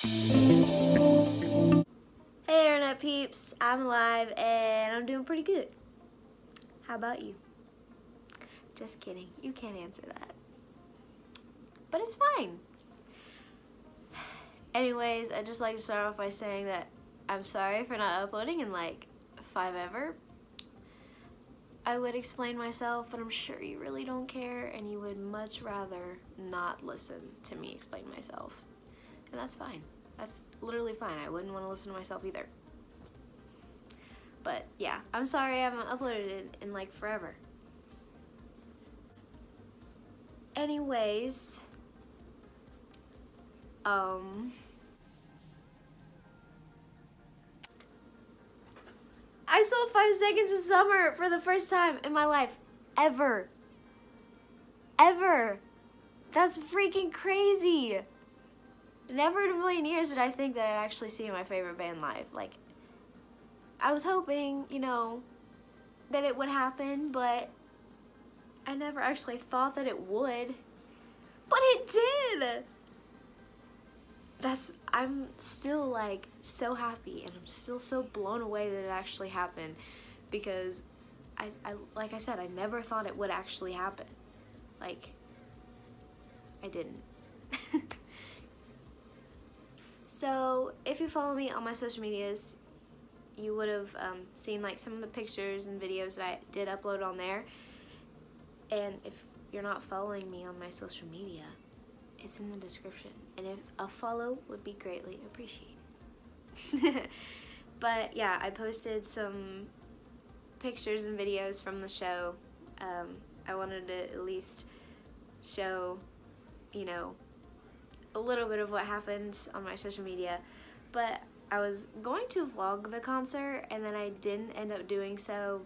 Hey internet peeps, I'm alive and I'm doing pretty good. How about you? Just kidding, you can't answer that. But it's fine. Anyways, I'd just like to start off by saying that I'm sorry for not uploading in like 5 ever. I would explain myself, but I'm sure you really don't care and you would much rather not listen to me explain myself. And that's fine. That's literally fine. I wouldn't want to listen to myself either. But yeah, I'm sorry I haven't uploaded it in like forever. Anyways, I saw 5 Seconds of Summer for the first time in my life, ever. Ever. That's freaking crazy. Never in a million years did I think that I'd actually see my favorite band live. Like, I was hoping, you know, that it would happen, but I never actually thought that it would. But it did! I'm still like so happy and I'm still so blown away that it actually happened because I like I said, I never thought it would actually happen. Like, I didn't. So if you follow me on my social medias, you would have seen like some of the pictures and videos that I did upload on there. And if you're not following me on my social media, it's in the description. And if a follow would be greatly appreciated. But yeah, I posted some pictures and videos from the show. I wanted to at least show, you know, a little bit of what happened on my social media. But I was going to vlog the concert and then I didn't end up doing so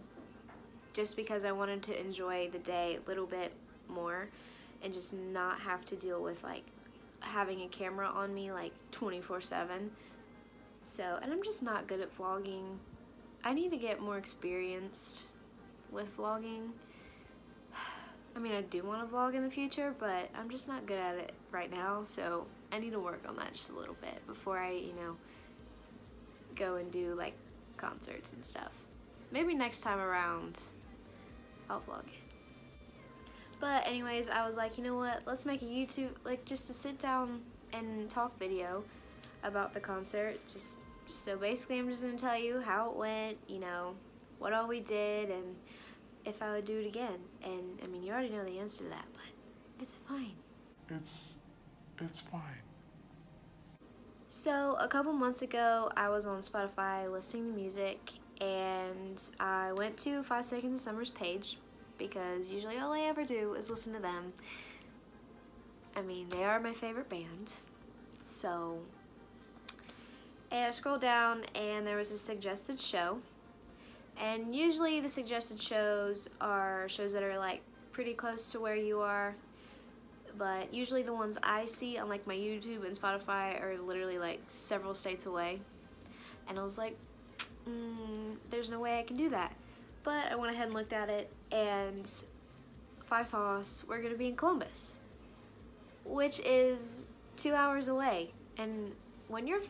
just because I wanted to enjoy the day a little bit more and just not have to deal with like having a camera on me like 24/7. So, and I'm just not good at vlogging. I need to get more experienced with vlogging. I mean, I do want to vlog in the future, but I'm just not good at it right now, so I need to work on that just a little bit before I, you know, go and do like concerts and stuff. Maybe next time around I'll vlog it. But anyways, I was like, you know what, let's make a YouTube, like just a sit down and talk video about the concert. So basically I'm just going to tell you how it went, you know, what all we did, and if I would do it again. And I mean, you already know the answer to that, but it's fine. It's fine. So a couple months ago, I was on Spotify listening to music, and I went to 5 Seconds of Summer's page, because usually all I ever do is listen to them. I mean, they are my favorite band. So, and I scrolled down and there was a suggested show. And usually the suggested shows are shows that are like pretty close to where you are. But usually the ones I see on like my YouTube and Spotify are literally like several states away. And I was like, there's no way I can do that. But I went ahead and looked at it, and 5 Sauce, we're gonna be in Columbus, which is 2 hours away. And when you're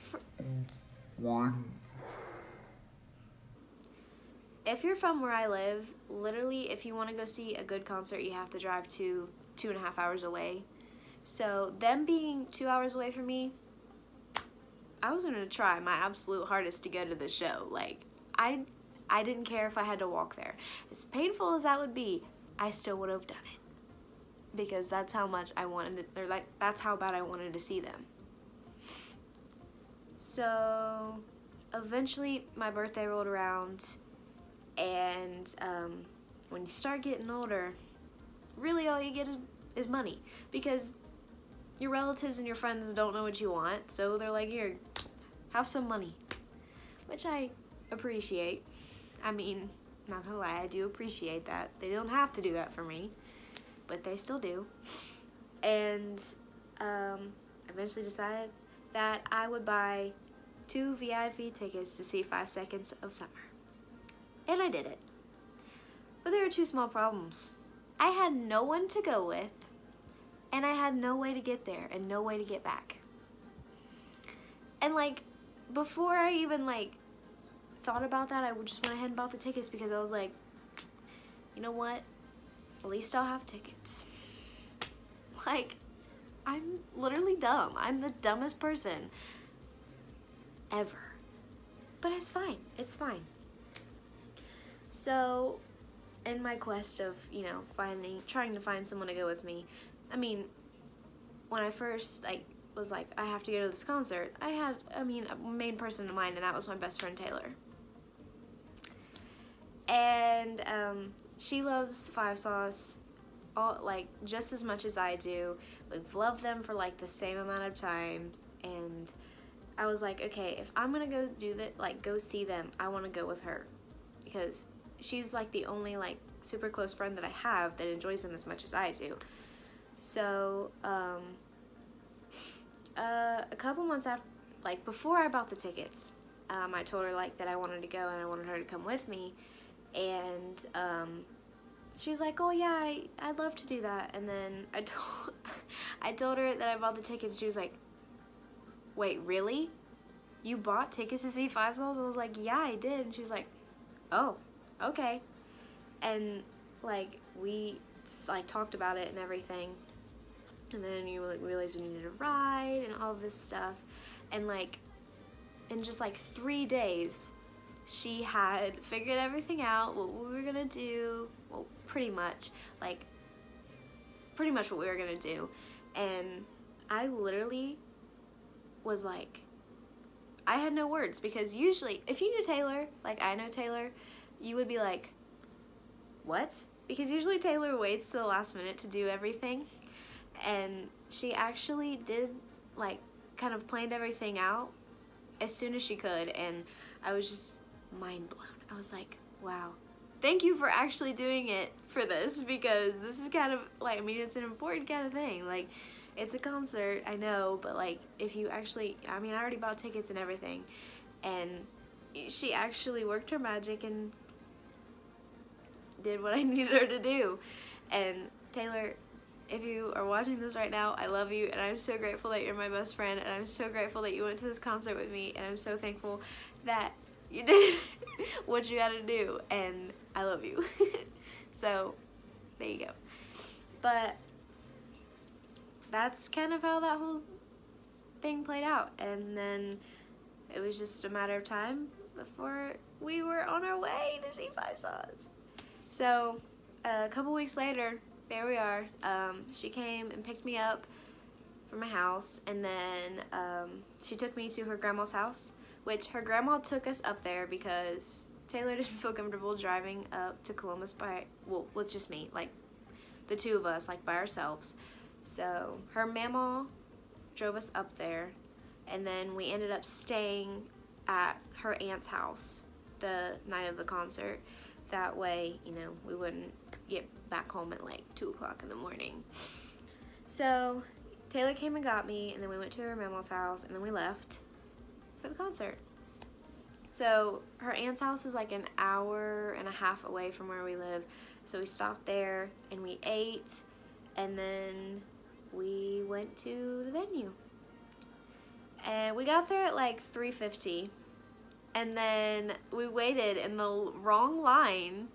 if you're from where I live, literally, if you want to go see a good concert, you have to drive 2.5 hours away. So them being 2 hours away from me, I was gonna try my absolute hardest to go to the show. Like, I didn't care if I had to walk there. As painful as that would be, I still would have done it. Because that's how much I wanted to, or like, that's how bad I wanted to see them. So, eventually my birthday rolled around, and when you start getting older, really all you get is money. Because your relatives and your friends don't know what you want, so they're like, here, have some money. Which I appreciate. I mean, not gonna lie, I do appreciate that. They don't have to do that for me, but they still do. And eventually decided that I would buy 2 VIP tickets to see 5 Seconds of Summer. And I did it. But there were 2 small problems. I had no one to go with, and I had no way to get there and no way to get back. And like, before I even like thought about that, I just went ahead and bought the tickets because I was like, you know what? At least I'll have tickets. Like, I'm literally dumb. I'm the dumbest person ever. But it's fine. It's fine. So, in my quest of, you know, trying to find someone to go with me, I mean, when I first, like, was like, I have to go to this concert, I had, a main person in mind, and that was my best friend, Taylor. And, she loves Five Sauce, just as much as I do. We've loved them for, like, the same amount of time, and I was like, okay, if I'm gonna go do that, like, go see them, I want to go with her, because she's, like, the only, like, super close friend that I have that enjoys them as much as I do. So, a couple months after, like, before I bought the tickets, I told her, like, that I wanted to go and I wanted her to come with me, and, she was like, oh yeah, I'd love to do that. And then I told her that I bought the tickets. She was like, wait, really? You bought tickets to see Five Souls? I was like, yeah, I did. And she was like, oh, okay. And like, we like talked about it and everything. And then you like realized we needed a ride and all this stuff. And like, in just like 3 days, she had figured everything out, what we were gonna do, well, pretty much what we were gonna do. And I literally was like, I had no words, because usually, if you knew Taylor, like I know Taylor, you would be like, what? Because usually Taylor waits to the last minute to do everything, and she actually did, like, kind of planned everything out as soon as she could, and I was just mind blown. I was like, wow, thank you for actually doing it for this, because this is kind of like, I mean, it's an important kind of thing. Like, it's a concert, I know, but like, if you actually, I mean, I already bought tickets and everything, and she actually worked her magic and did what I needed her to do. And Taylor, if you are watching this right now, I love you, and I'm so grateful that you're my best friend, and I'm so grateful that you went to this concert with me, and I'm so thankful that you did what you had to do, and I love you. So, there you go. But that's kind of how that whole thing played out, and then it was just a matter of time before we were on our way to see Five Sauce. So, a couple weeks later, there we are. She came and picked me up from my house, and then she took me to her grandma's house, which her grandma took us up there because Taylor didn't feel comfortable driving up to Columbus with just me, like the two of us, like by ourselves. So her mama drove us up there, and then we ended up staying at her aunt's house the night of the concert. That way, you know, we wouldn't get back home at like 2 o'clock in the morning. So Taylor came and got me, and then we went to her mama's house, and then we left for the concert. So her aunt's house is like an hour and a half away from where we live. So we stopped there and we ate, and then we went to the venue. And we got there at like 3:50. And then we waited in the wrong line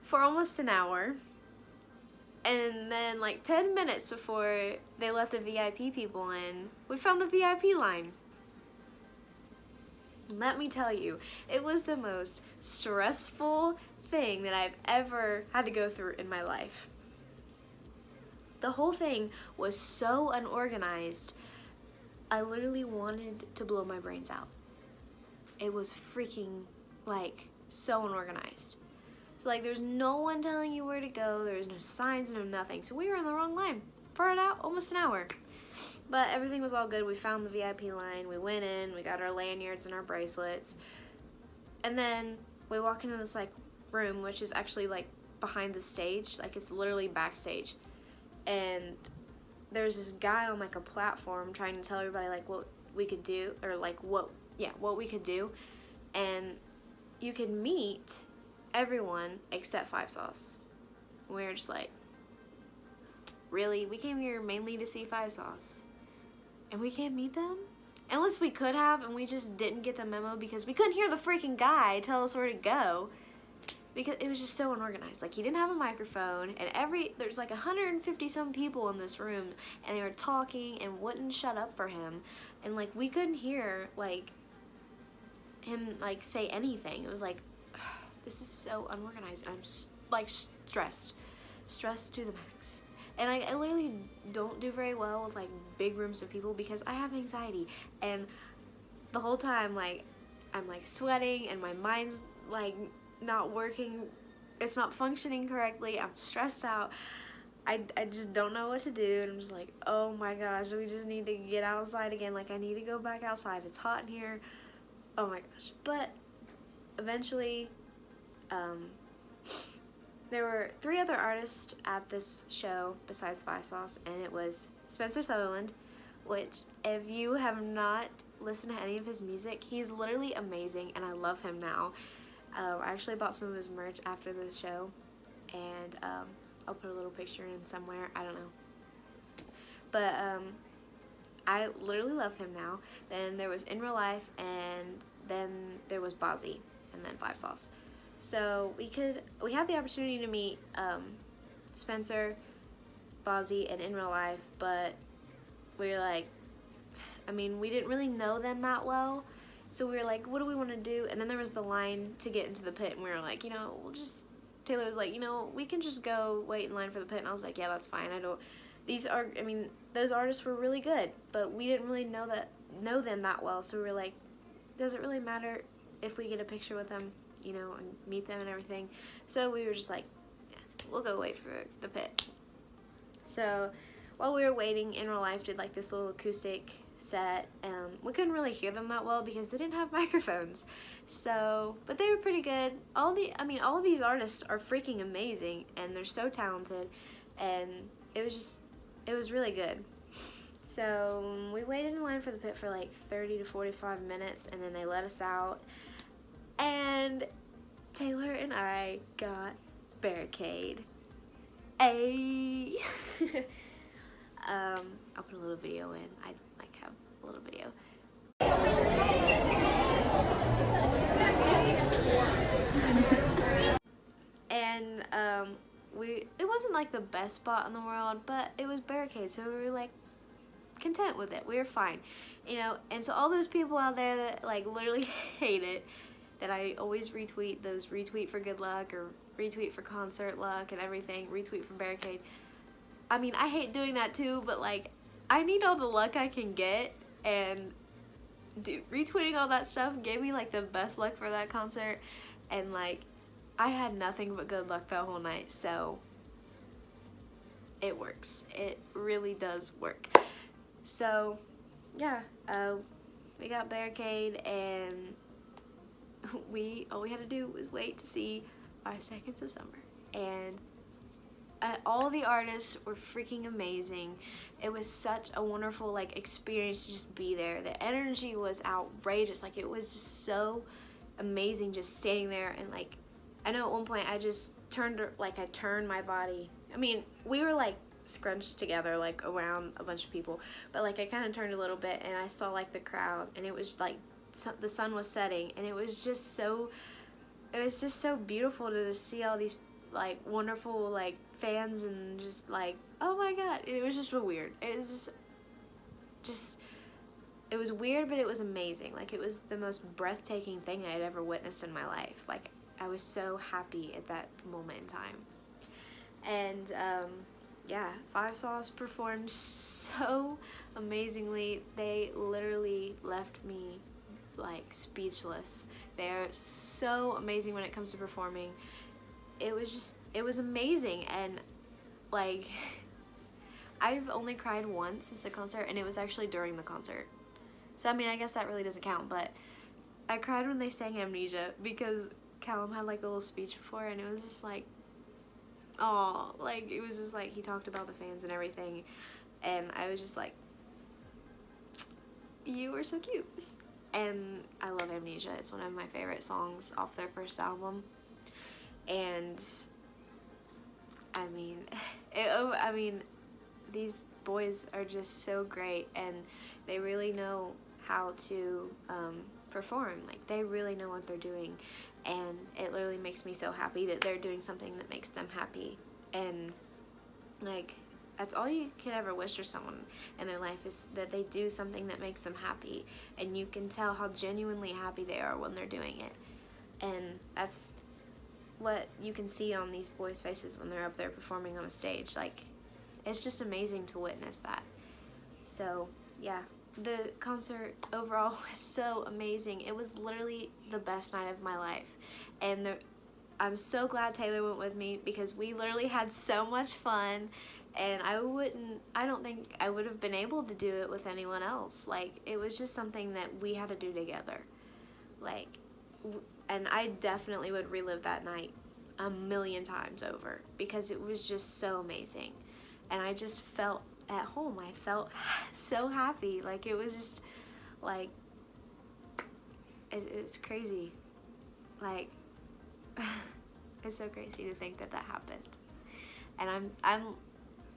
for almost an hour. And then like 10 minutes before they let the VIP people in, we found the VIP line. Let me tell you, it was the most stressful thing that I've ever had to go through in my life. The whole thing was so unorganized, I literally wanted to blow my brains out. It was freaking, like, so unorganized. So, like, there's no one telling you where to go, there's no signs, no nothing. So we were in the wrong line for almost an hour. But everything was all good. We found the VIP line, we went in, we got our lanyards and our bracelets. And then we walk into this, like, room, which is actually, like, behind the stage. Like, it's literally backstage. And there's this guy on, like, a platform trying to tell everybody, like, what we could do, or, like, what we could do. And you could meet everyone except Five Sauce. We were just like, really? We came here mainly to see Five Sauce, and we can't meet them? Unless we could have, and we just didn't get the memo because we couldn't hear the freaking guy tell us where to go. Because it was just so unorganized. Like, he didn't have a microphone, and there's like 150 some people in this room, and they were talking and wouldn't shut up for him. And like, we couldn't hear like him like say anything. It was like, this is so unorganized, and I'm like stressed to the max. And I literally don't do very well with like big rooms of people because I have anxiety, and the whole time like I'm like sweating and my mind's like not working, it's not functioning correctly, I'm stressed out, I just don't know what to do, and I'm just like, oh my gosh, we just need to get outside again, like I need to go back outside, it's hot in here, oh my gosh. But eventually there were 3 other artists at this show besides Five Sauce, and it was Spencer Sutherland, which if you have not listened to any of his music, he's literally amazing and I love him now. I actually bought some of his merch after the show, and I'll put a little picture in somewhere, I don't know. But I literally love him now. Then there was In Real Life, and then there was Bozzy, and then Five Sauce. So we had the opportunity to meet Spencer, Bozzy, and In Real Life, but we were like, I mean, we didn't really know them that well. So we were like, what do we want to do? And then there was the line to get into the pit, and we were like, you know, Taylor was like, you know, we can just go wait in line for the pit. And I was like, yeah, that's fine. Those artists were really good, but we didn't really know them that well. So we were like, does it really matter if we get a picture with them, you know, and meet them and everything? So we were just like, yeah, we'll go wait for the pit. So while we were waiting, In Real Life did like this little acoustic set. We couldn't really hear them that well because they didn't have microphones. So, but they were pretty good. All of these artists are freaking amazing, and they're so talented, and it was really good. So we waited in line for the pit for like 30 to 45 minutes, and then they let us out, and Taylor and I got BACKKK. Ayy. I'll put a little video in. I like have a little video. And it wasn't like the best spot in the world, but it was BACKKK, so we were like content with it. We were fine, you know. And so all those people out there that like literally hate it, that I always retweet, those retweet for good luck or retweet for concert luck and everything, retweet for BACKKK. I mean, I hate doing that too, but like I need all the luck I can get, and retweeting all that stuff gave me like the best luck for that concert, and like I had nothing but good luck that whole night, so it works. It really does work. So yeah, we got BACKKK, and all we had to do was wait to see 5 Seconds of Summer, and all the artists were freaking amazing. It was such a wonderful like experience to just be there. The energy was outrageous. Like, it was just so amazing just standing there, and like I know at one point I just turned my body. I mean, we were like scrunched together like around a bunch of people, but like I kind of turned a little bit, and I saw like the crowd, and it was like the sun was setting, and it was just so beautiful to just see all these like wonderful like fans, and just like, oh my god, it was just so weird. It was just it was weird, but it was amazing. Like, it was the most breathtaking thing I had ever witnessed in my life. Like, I was so happy at that moment in time. And yeah, Five Sauce performed so amazingly. They literally left me like speechless. They're so amazing when it comes to performing. It was amazing. And like, I've only cried once since the concert, and it was actually during the concert. So I mean, I guess that really doesn't count, but I cried when they sang Amnesia, because Callum had like a little speech before, and it was just like, oh, like, it was just like, he talked about the fans and everything, and I was just like, you were so cute. And I love Amnesia. It's one of my favorite songs off their first album. And I mean, these boys are just so great, and they really know how to perform. Like, they really know what they're doing, and it literally makes me so happy that they're doing something that makes them happy. And like, that's all you can ever wish for someone in their life, is that they do something that makes them happy, and you can tell how genuinely happy they are when they're doing it. And that's what you can see on these boys' faces when they're up there performing on a stage. Like, it's just amazing to witness that. So yeah, the concert overall was so amazing. It was literally the best night of my life, and I'm so glad Taylor went with me, because we literally had so much fun, and I don't think I would have been able to do it with anyone else. Like, it was just something that we had to do together. Like, and I definitely would relive that night a million times over, because it was just so amazing. And I just felt at home. I felt so happy. Like, it was just like, it's crazy. Like, it's so crazy to think that that happened. And I'm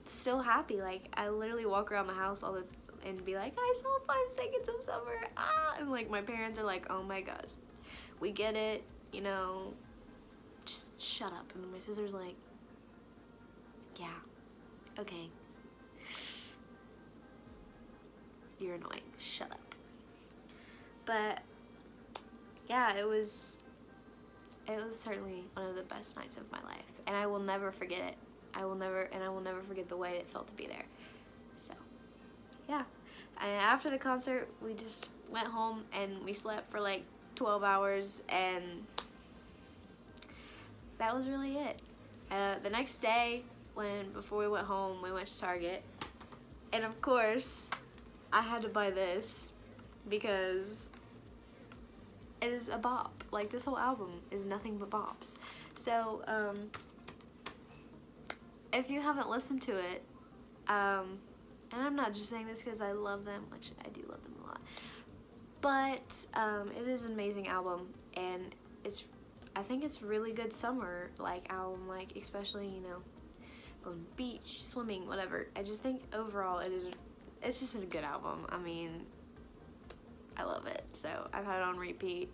still happy. Like, I literally walk around the house and be like, I saw 5 Seconds of Summer. And like, my parents are like, oh my gosh, we get it, you know, just shut up. And my sister's like, yeah, okay, you're annoying, shut up. But yeah, it was certainly one of the best nights of my life, and I will never forget it. I will never forget the way it felt to be there. So yeah, and after the concert, we just went home and we slept for like 12 hours, and that was really it. The next day, before we went home, we went to Target, and of course I had to buy this because it is a bop. Like, this whole album is nothing but bops. So if you haven't listened to it, and I'm not just saying this because I love them, which I do love them a lot, but it is an amazing album, and I think it's really good summer like album, like, especially, you know, going to the beach, swimming, whatever. I just think overall it's just a good album. I mean, I love it. So I've had it on repeat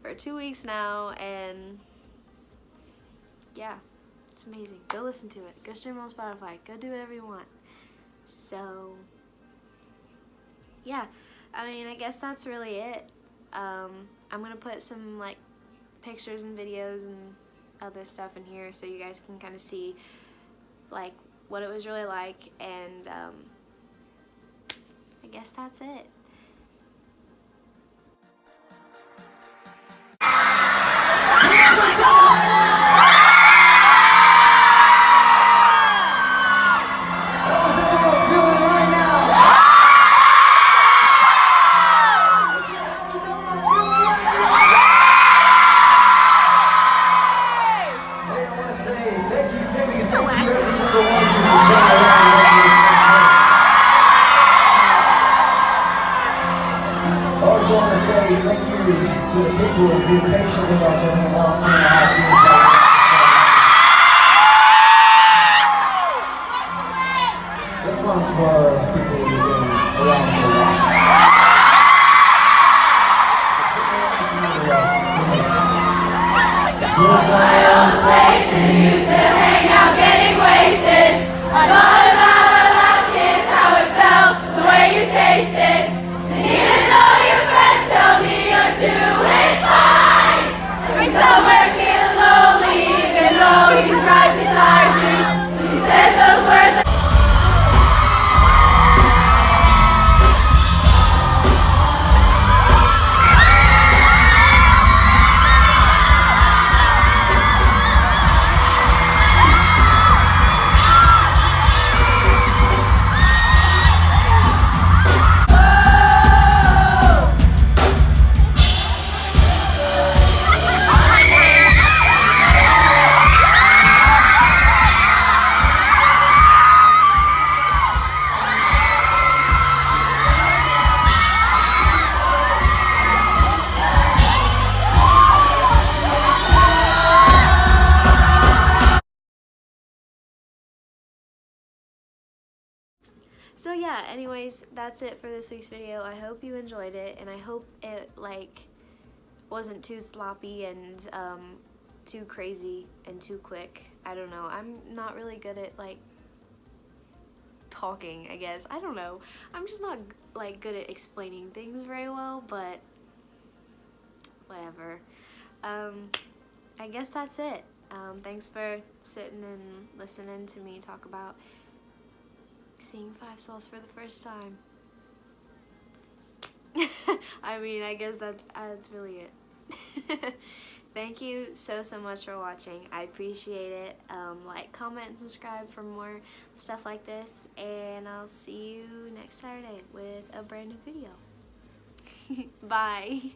for 2 weeks now, and yeah, it's amazing. Go listen to it. Go stream it on Spotify. Go do whatever you want. So yeah, I mean, I guess that's really it. I'm gonna put some like pictures and videos and other stuff in here so you guys can kind of see like what it was really like, and I guess that's it. I also want to say thank you to the people who have been patient with us over the last 2.5 years. This one's for people who have been around for a while. You're my own place and you still hang out getting wasted. I thought about our last kiss, how it felt, the way you tasted. And even though your friends tell me you're doing fine, you're somewhere feeling lonely, even though he's right beside you. He says those words. So yeah, anyways, that's it for this week's video. I hope you enjoyed it, and I hope it like wasn't too sloppy and too crazy and too quick. I don't know. I'm not really good at like talking, I guess. I don't know. I'm just not like good at explaining things very well, but whatever. I guess that's it. Thanks for sitting and listening to me talk about seeing 5 souls for the first time. I mean, I guess that's really it. Thank you so much for watching. I appreciate it. Like, comment, and subscribe for more stuff like this, and I'll see you next Saturday with a brand new video. Bye.